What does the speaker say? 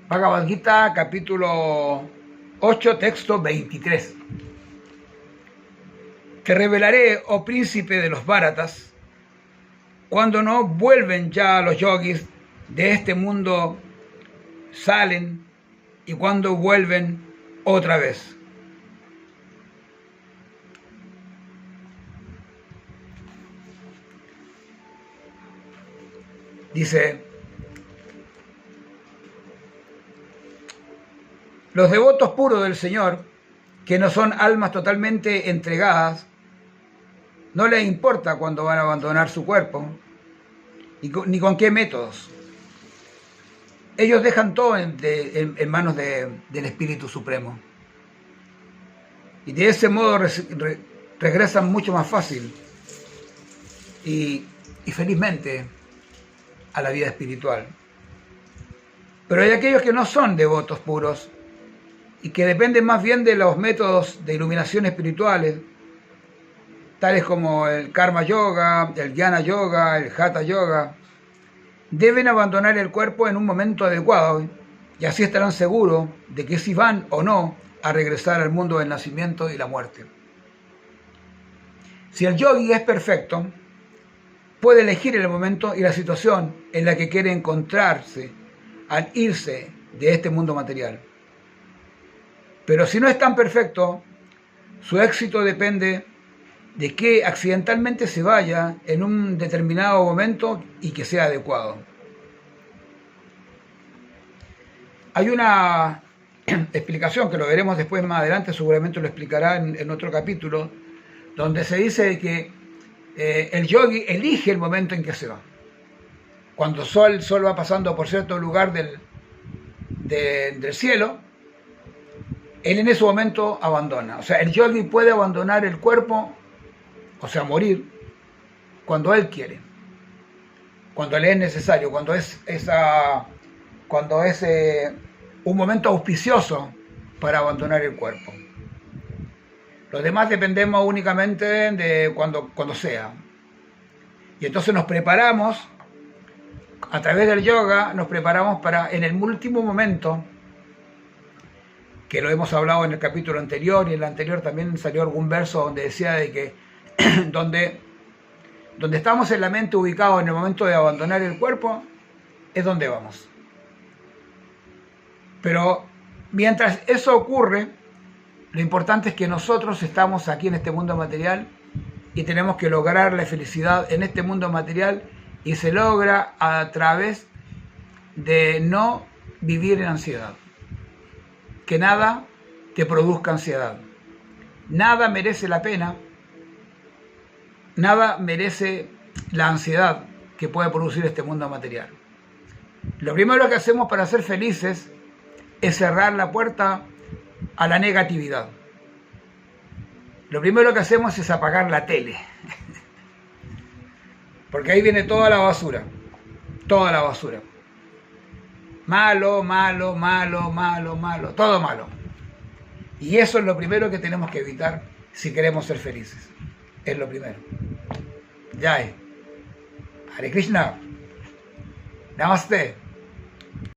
Bhagavad Gita, capítulo 8, texto 23. Te revelaré, oh príncipe de los Bharatas, cuando no vuelven ya los yogis de este mundo, salen y cuando vuelven otra vez. Dice: los devotos puros del Señor, que no son almas totalmente entregadas, no les importa cuándo van a abandonar su cuerpo, ni con qué métodos. Ellos dejan todo en manos del Espíritu Supremo. Y de ese modo regresan mucho más fácil y felizmente a la vida espiritual. Pero hay aquellos que no son devotos puros y que dependen más bien de los métodos de iluminación espirituales, tales como el Karma Yoga, el Jnana Yoga, el Hatha Yoga. Deben abandonar el cuerpo en un momento adecuado y así estarán seguros de que si van o no a regresar al mundo del nacimiento y la muerte. Si el yogi es perfecto, puede elegir el momento y la situación en la que quiere encontrarse al irse de este mundo material. Pero si no es tan perfecto, su éxito depende de que accidentalmente se vaya en un determinado momento y que sea adecuado. Hay una explicación que lo veremos después más adelante, seguramente lo explicará en otro capítulo, donde se dice que el yogi elige el momento en que se va. Cuando el sol va pasando por cierto lugar del cielo, él en ese momento abandona. O sea, el yogi puede abandonar el cuerpo, o sea, morir, cuando él quiere, cuando le es necesario, cuando es un momento auspicioso para abandonar el cuerpo. Los demás dependemos únicamente de cuando sea. Y entonces nos preparamos, a través del yoga, nos preparamos para en el último momento, que lo hemos hablado en el capítulo anterior, y en el anterior también salió algún verso donde decía de que donde estamos en la mente ubicados en el momento de abandonar el cuerpo, es donde vamos. Pero mientras eso ocurre, lo importante es que nosotros estamos aquí en este mundo material y tenemos que lograr la felicidad en este mundo material, y se logra a través de no vivir en ansiedad. Que nada te produzca ansiedad. Nada merece la pena, nada merece la ansiedad que puede producir este mundo material. Lo primero que hacemos para ser felices es cerrar la puerta a la negatividad. Lo primero que hacemos es apagar la tele. Porque ahí viene toda la basura. Toda la basura. Malo, malo, malo, malo, malo. Todo malo. Y eso es lo primero que tenemos que evitar si queremos ser felices. Es lo primero. Jai. Hare Krishna. Namaste.